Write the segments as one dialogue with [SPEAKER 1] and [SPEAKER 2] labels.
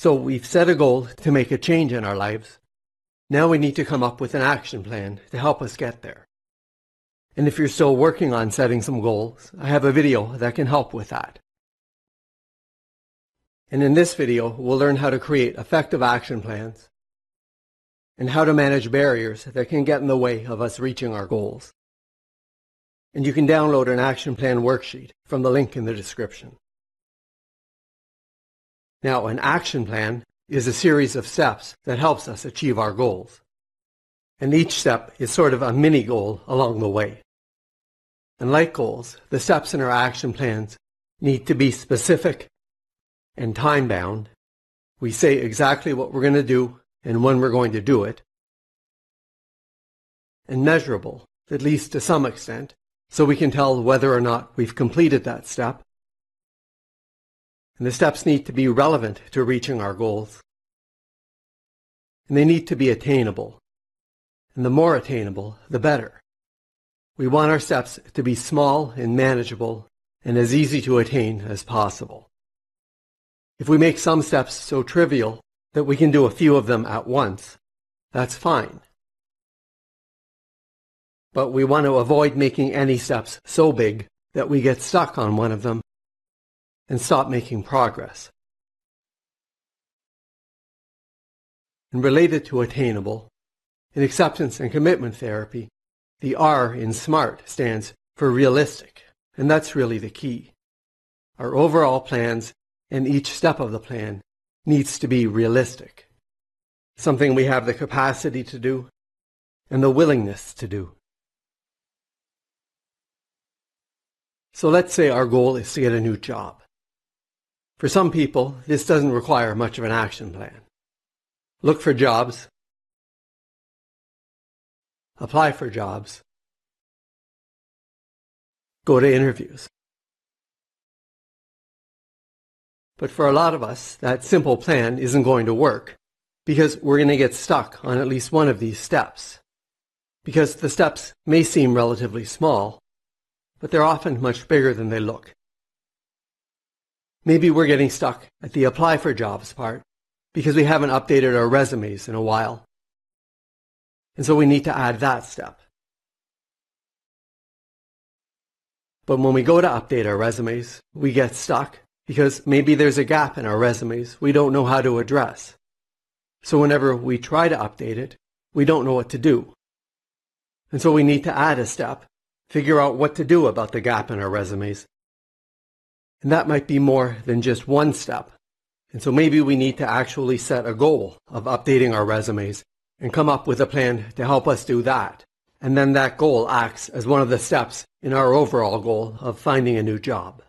[SPEAKER 1] So we've set a goal to make a change in our lives. Now we need to come up with an action plan to help us get there. And if you're still working on setting some goals, I have a video that can help with that. And in this video, we'll learn how to create effective action plans and how to manage barriers that can get in the way of us reaching our goals. And you can download an action plan worksheet from the link in the description. Now, an action plan is a series of steps that helps us achieve our goals. And each step is sort of a mini goal along the way. And like goals, the steps in our action plans need to be specific and time-bound. We say exactly what we're going to do and when we're going to do it. And measurable, at least to some extent, so we can tell whether or not we've completed that step. And the steps need to be relevant to reaching our goals. And they need to be attainable. And the more attainable, the better. We want our steps to be small and manageable and as easy to attain as possible. If we make some steps so trivial that we can do a few of them at once, that's fine. But we want to avoid making any steps so big that we get stuck on one of them and stop making progress. And related to attainable, in acceptance and commitment therapy, the R in SMART stands for realistic, and that's really the key. Our overall plans and each step of the plan needs to be realistic, something we have the capacity to do and the willingness to do. So let's say our goal is to get a new job. For some people, this doesn't require much of an action plan. Look for jobs, apply for jobs, go to interviews. But for a lot of us, that simple plan isn't going to work because we're going to get stuck on at least one of these steps. Because the steps may seem relatively small, but they're often much bigger than they look. Maybe we're getting stuck at the apply for jobs part because we haven't updated our resumes in a while. And so we need to add that step. But when we go to update our resumes, we get stuck because maybe there's a gap in our resumes we don't know how to address. So whenever we try to update it, we don't know what to do. And so we need to add a step, figure out what to do about the gap in our resumes. And that might be more than just one step. And so maybe we need to actually set a goal of updating our resumes and come up with a plan to help us do that. And then that goal acts as one of the steps in our overall goal of finding a new job.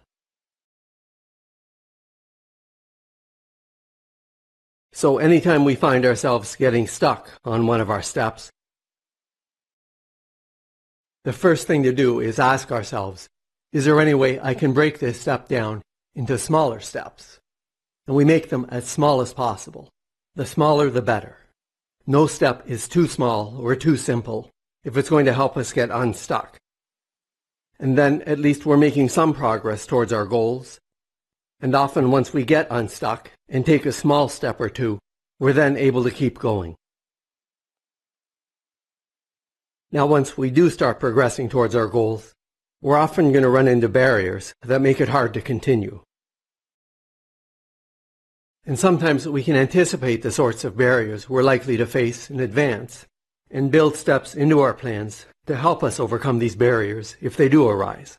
[SPEAKER 1] So anytime we find ourselves getting stuck on one of our steps, the first thing to do is ask ourselves, is there any way I can break this step down into smaller steps? And we make them as small as possible. The smaller, the better. No step is too small or too simple if it's going to help us get unstuck. And then at least we're making some progress towards our goals. And often once we get unstuck and take a small step or two, we're then able to keep going. Now once we do start progressing towards our goals, we're often going to run into barriers that make it hard to continue. And sometimes we can anticipate the sorts of barriers we're likely to face in advance and build steps into our plans to help us overcome these barriers if they do arise.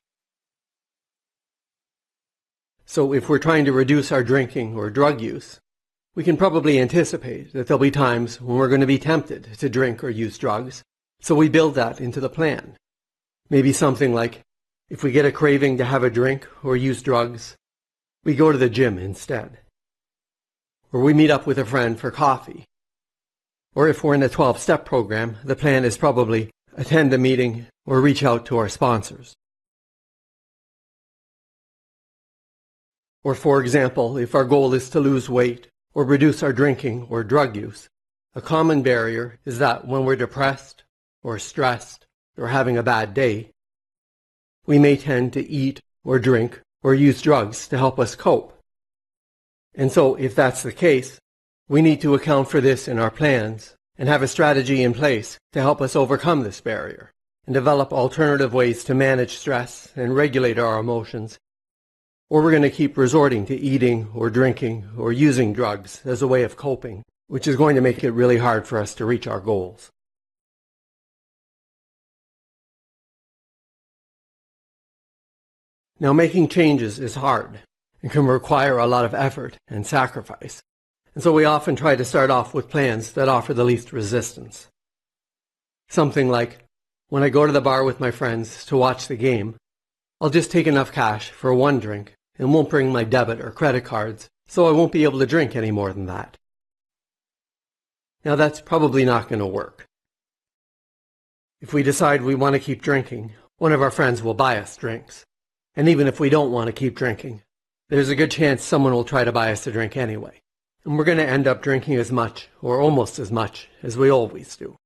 [SPEAKER 1] So if we're trying to reduce our drinking or drug use, we can probably anticipate that there'll be times when we're going to be tempted to drink or use drugs, so we build that into the plan. Maybe something like, if we get a craving to have a drink or use drugs, we go to the gym instead. Or we meet up with a friend for coffee. Or if we're in a 12-step program, the plan is probably attend a meeting or reach out to our sponsors. Or for example, if our goal is to lose weight or reduce our drinking or drug use, a common barrier is that when we're depressed or stressed or having a bad day, we may tend to eat or drink or use drugs to help us cope. And so if that's the case, We need to account for this in our plans and have a strategy in place to help us overcome this barrier and develop alternative ways to manage stress and regulate our emotions. Or we're going to keep resorting to eating or drinking or using drugs as a way of coping, which is going to make it really hard for us to reach our goals. Now, making changes is hard and can require a lot of effort and sacrifice. And so we often try to start off with plans that offer the least resistance. Something like, when I go to the bar with my friends to watch the game, I'll just take enough cash for one drink and won't bring my debit or credit cards, so I won't be able to drink any more than that. Now that's probably not going to work. If we decide we want to keep drinking, one of our friends will buy us drinks. And even if we don't want to keep drinking, there's a good chance someone will try to buy us a drink anyway. And we're going to end up drinking as much, or almost as much, as we always do.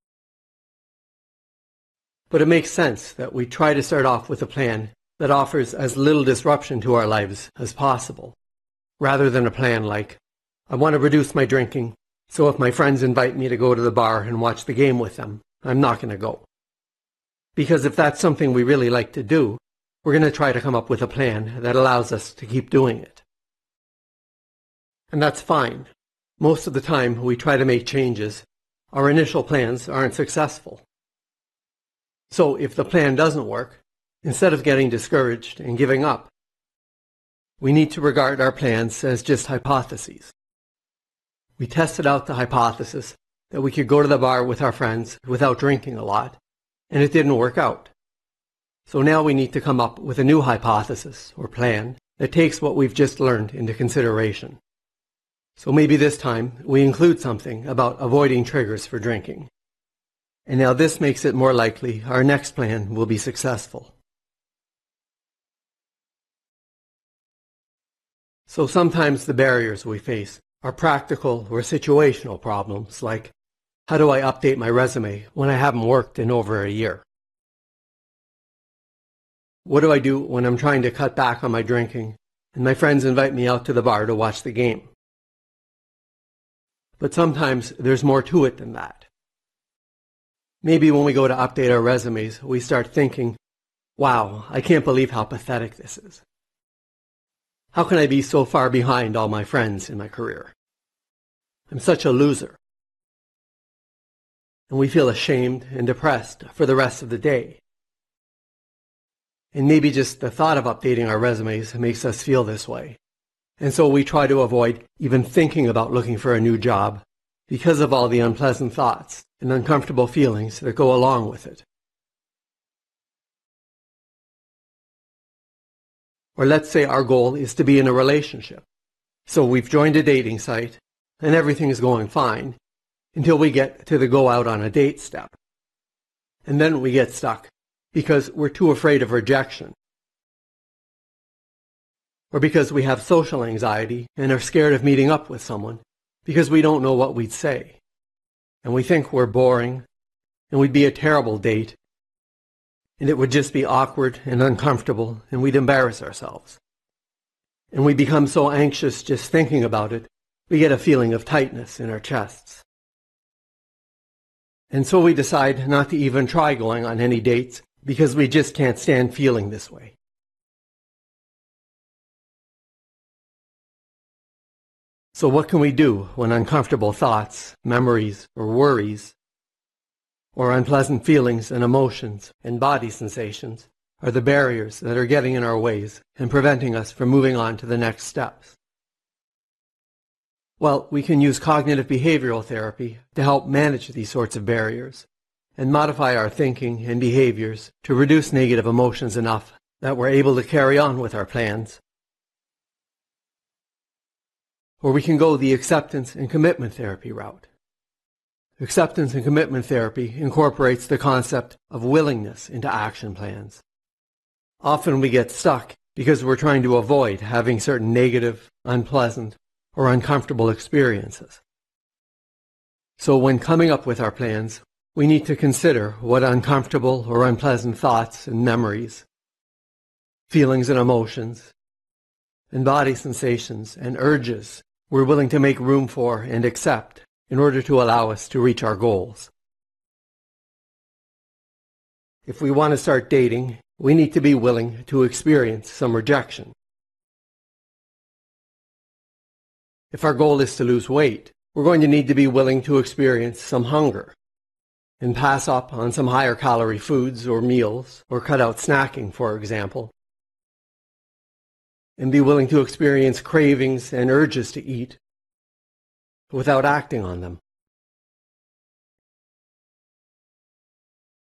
[SPEAKER 1] But it makes sense that we try to start off with a plan that offers as little disruption to our lives as possible, rather than a plan like, I want to reduce my drinking, so if my friends invite me to go to the bar and watch the game with them, I'm not going to go. Because if that's something we really like to do, we're going to try to come up with a plan that allows us to keep doing it. And that's fine. Most of the time we try to make changes, our initial plans aren't successful. So if the plan doesn't work, instead of getting discouraged and giving up, we need to regard our plans as just hypotheses. We tested out the hypothesis that we could go to the bar with our friends without drinking a lot, and it didn't work out. So now we need to come up with a new hypothesis or plan that takes what we've just learned into consideration. So maybe this time we include something about avoiding triggers for drinking. And now this makes it more likely our next plan will be successful. So sometimes the barriers we face are practical or situational problems like, how do I update my resume when I haven't worked in over a year? What do I do when I'm trying to cut back on my drinking and my friends invite me out to the bar to watch the game? But sometimes there's more to it than that. Maybe when we go to update our resumes, we start thinking, wow, I can't believe how pathetic this is. How can I be so far behind all my friends in my career? I'm such a loser. And we feel ashamed and depressed for the rest of the day. And maybe just the thought of updating our resumes makes us feel this way. And so we try to avoid even thinking about looking for a new job because of all the unpleasant thoughts and uncomfortable feelings that go along with it. Or let's say our goal is to be in a relationship. So we've joined a dating site and everything is going fine until we get to the go out on a date step. And then we get stuck because we're too afraid of rejection. Or because we have social anxiety and are scared of meeting up with someone because we don't know what we'd say. And we think we're boring and we'd be a terrible date and it would just be awkward and uncomfortable and we'd embarrass ourselves. And we become so anxious just thinking about it, we get a feeling of tightness in our chests. And so we decide not to even try going on any dates because we just can't stand feeling this way. So what can we do when uncomfortable thoughts, memories, or worries, or unpleasant feelings and emotions and body sensations are the barriers that are getting in our ways and preventing us from moving on to the next steps? Well, we can use cognitive behavioral therapy to help manage these sorts of barriers and modify our thinking and behaviors to reduce negative emotions enough that we're able to carry on with our plans. Or we can go the acceptance and commitment therapy route. Acceptance and commitment therapy incorporates the concept of willingness into action plans. Often we get stuck because we're trying to avoid having certain negative, unpleasant, or uncomfortable experiences. So when coming up with our plans, we need to consider what uncomfortable or unpleasant thoughts and memories, feelings and emotions, and body sensations and urges we're willing to make room for and accept in order to allow us to reach our goals. If we want to start dating, we need to be willing to experience some rejection. If our goal is to lose weight, we're going to need to be willing to experience some hunger and pass up on some higher calorie foods or meals, or cut out snacking, for example, and be willing to experience cravings and urges to eat without acting on them.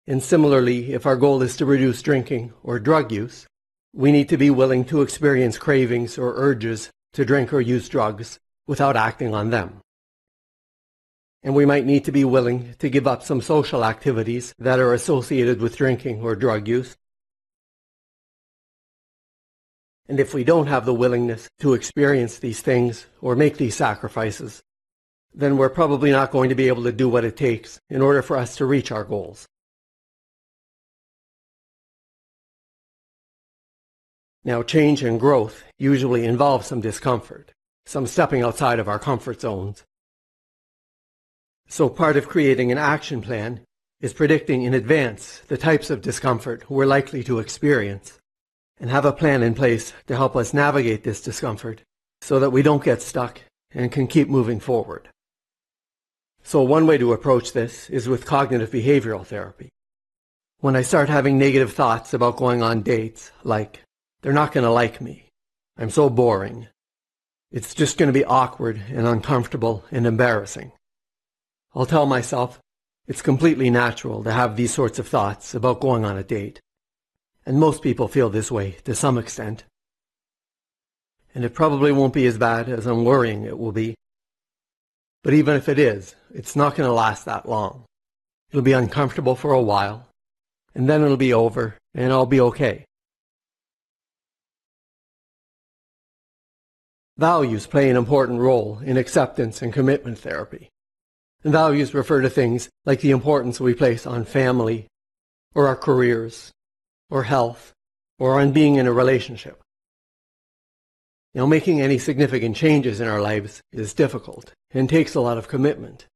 [SPEAKER 1] And similarly, if our goal is to reduce drinking or drug use, we need to be willing to experience cravings or urges to drink or use drugs without acting on them. And we might need to be willing to give up some social activities that are associated with drinking or drug use. And if we don't have the willingness to experience these things or make these sacrifices, then we're probably not going to be able to do what it takes in order for us to reach our goals. Now, change and growth usually involve some discomfort, some stepping outside of our comfort zones. So part of creating an action plan is predicting in advance the types of discomfort we're likely to experience, and have a plan in place to help us navigate this discomfort so that we don't get stuck and can keep moving forward. So one way to approach this is with cognitive behavioral therapy. When I start having negative thoughts about going on dates, like, they're not going to like me, I'm so boring, it's just going to be awkward and uncomfortable and embarrassing, I'll tell myself it's completely natural to have these sorts of thoughts about going on a date. And most people feel this way to some extent. And it probably won't be as bad as I'm worrying it will be. But even if it is, it's not going to last that long. It'll be uncomfortable for a while, and then it'll be over, and I'll be okay. Values play an important role in acceptance and commitment therapy. And values refer to things like the importance we place on family, or our careers, or health, or on being in a relationship. Now, making any significant changes in our lives is difficult and takes a lot of commitment.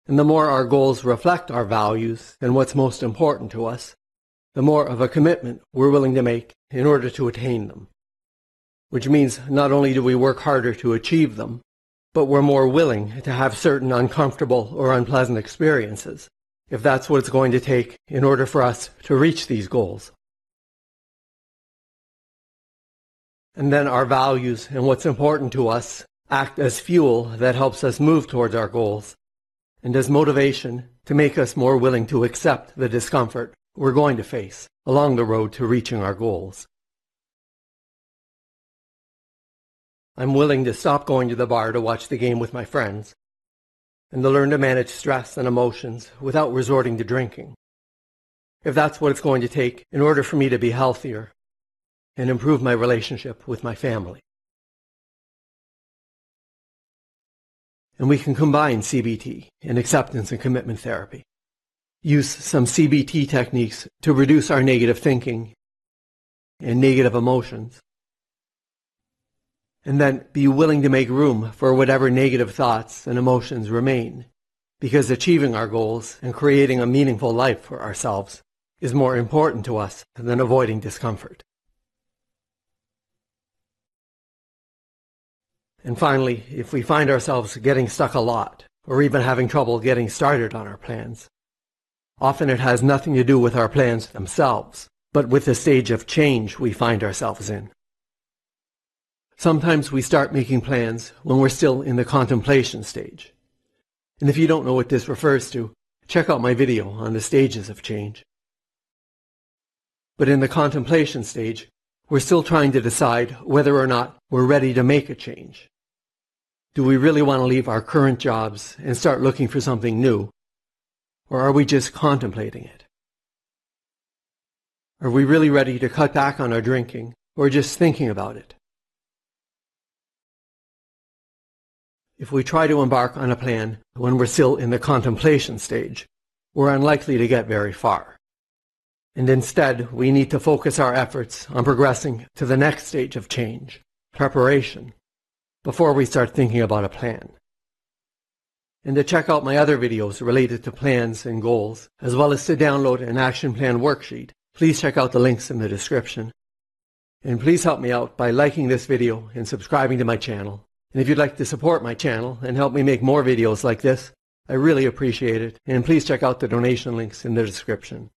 [SPEAKER 1] And the more our goals reflect our values and what's most important to us, the more of a commitment we're willing to make in order to attain them. Which means not only do we work harder to achieve them, but we're more willing to have certain uncomfortable or unpleasant experiences, if that's what it's going to take in order for us to reach these goals. And then our values and what's important to us act as fuel that helps us move towards our goals, and as motivation to make us more willing to accept the discomfort we're going to face along the road to reaching our goals. I'm willing to stop going to the bar to watch the game with my friends, and to learn to manage stress and emotions without resorting to drinking, if that's what it's going to take in order for me to be healthier and improve my relationship with my family. And we can combine CBT and acceptance and commitment therapy. Use some CBT techniques to reduce our negative thinking and negative emotions, and then be willing to make room for whatever negative thoughts and emotions remain, because achieving our goals and creating a meaningful life for ourselves is more important to us than avoiding discomfort. And finally, if we find ourselves getting stuck a lot, or even having trouble getting started on our plans, often it has nothing to do with our plans themselves, but with the stage of change we find ourselves in. Sometimes we start making plans when we're still in the contemplation stage. And if you don't know what this refers to, check out my video on the stages of change. But in the contemplation stage, we're still trying to decide whether or not we're ready to make a change. Do we really want to leave our current jobs and start looking for something new? Or are we just contemplating it? Are we really ready to cut back on our drinking, or just thinking about it? If we try to embark on a plan when we're still in the contemplation stage, we're unlikely to get very far. And instead, we need to focus our efforts on progressing to the next stage of change, preparation. before we start thinking about a plan. And to check out my other videos related to plans and goals, as well as to download an action plan worksheet, please check out the links in the description. And please help me out by liking this video and subscribing to my channel. And if you'd like to support my channel and help me make more videos like this, I really appreciate it. And please check out the donation links in the description.